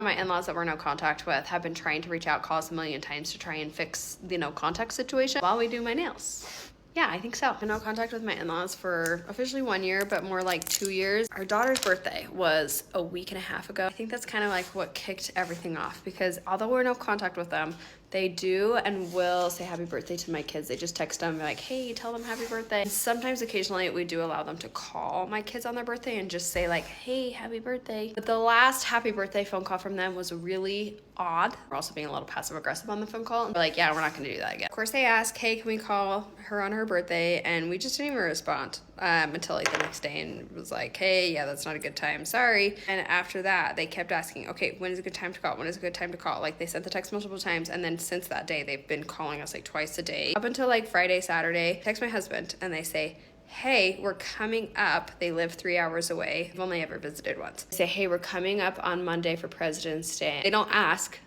My in-laws that we're no contact with have been trying to reach out, call us a million times to try and fix the no contact situation while we do my nails. Yeah, I think so. I've been no contact with my in-laws for officially 1 year, but more like 2 years. Our daughter's birthday was a week and a half ago. I think that's kind of like what kicked everything off, because although we're no contact with them, they do and will say happy birthday to my kids. They just text them like, hey, tell them happy birthday. And sometimes, occasionally, we do allow them to call my kids on their birthday and just say like, hey, happy birthday. But the last happy birthday phone call from them was really odd. We're also being a little passive aggressive on the phone call. And we're like, yeah, we're not gonna do that again. Of course, they asked, hey, can we call her on her birthday? And we just didn't even respond until like the next day, and was like, hey, yeah, that's not a good time, sorry. And after that, they kept asking, okay, when is a good time to call? When is a good time to call? Like, they sent the text multiple times, and then since that day, they've been calling us like twice a day up until like Friday, Saturday. Text my husband and they say, hey, we're coming up. They live 3 hours away. I've only ever visited once. They say, hey, we're coming up on Monday for President's Day. They don't ask,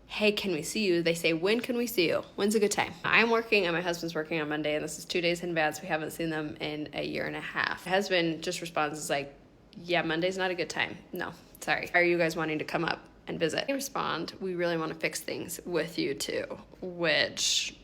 hey, can we see you? They say, when can we see you? When's a good time? I'm working and my husband's working on Monday, and this is 2 days in advance. We haven't seen them in a year and a half. My husband just responds, is like, yeah, Monday's not a good time. No, sorry. Are you guys wanting to come up and visit? They respond, we really want to fix things with you too, which,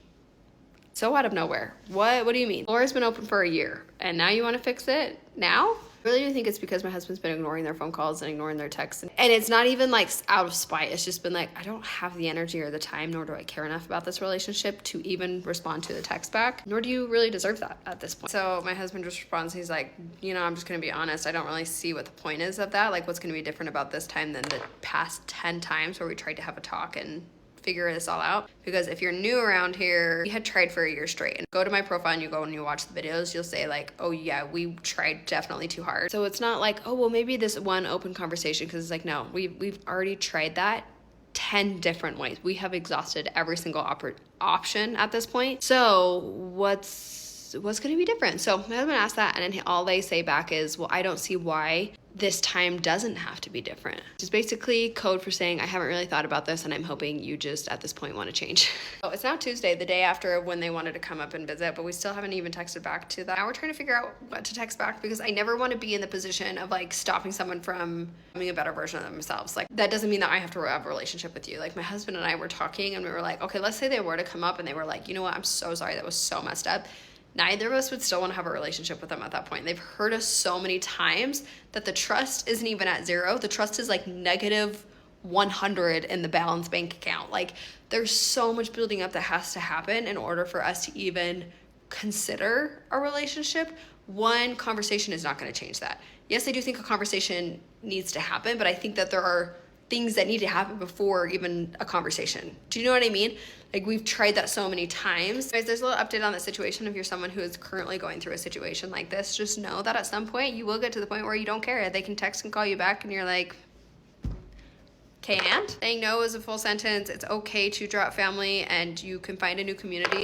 so out of nowhere. What do you mean? Laura's been open for a year and now you want to fix it now? I really do think it's because my husband's been ignoring their phone calls and ignoring their texts. And it's not even like out of spite. It's just been like, I don't have the energy or the time, nor do I care enough about this relationship to even respond to the text back, nor do you really deserve that at this point. So my husband just responds, he's like, you know, I'm just gonna be honest, I don't really see what the point is of that. Like, what's gonna be different about this time than the past 10 times where we tried to have a talk and figure this all out? Because if you're new around here, we had tried for a year straight. And go to my profile and you go and you watch the videos, you'll say like, oh yeah, we tried definitely too hard. So it's not like, oh, well, maybe this one open conversation, because it's like, no, we've already tried that 10 different ways. We have exhausted every single option at this point. So what's going to be different? So my husband asked that, and then all they say back is, well, I don't see why this time doesn't have to be different. Which is basically code for saying, I haven't really thought about this, and I'm hoping you just at this point want to change. So it's now Tuesday, the day after when they wanted to come up and visit, but we still haven't even texted back to that. Now we're trying to figure out what to text back, because I never want to be in the position of like stopping someone from becoming a better version of themselves. Like, that doesn't mean that I have to have a relationship with you. Like, my husband and I were talking and we were like, okay, let's say they were to come up and they were like, you know what, I'm so sorry, that was so messed up. Neither of us would still want to have a relationship with them at that point. They've hurt us so many times that the trust isn't even at zero. The trust is like negative 100 in the balance bank account. Like, there's so much building up that has to happen in order for us to even consider a relationship. One conversation is not going to change that. Yes, I do think a conversation needs to happen, but I think that there are things that need to happen before even a conversation. Do you know what I mean? Like, we've tried that so many times. Guys, there's a little update on that situation. If you're someone who is currently going through a situation like this, just know that at some point you will get to the point where you don't care. They can text and call you back and you're like, okay, and? Saying no is a full sentence. It's okay to drop family and you can find a new community.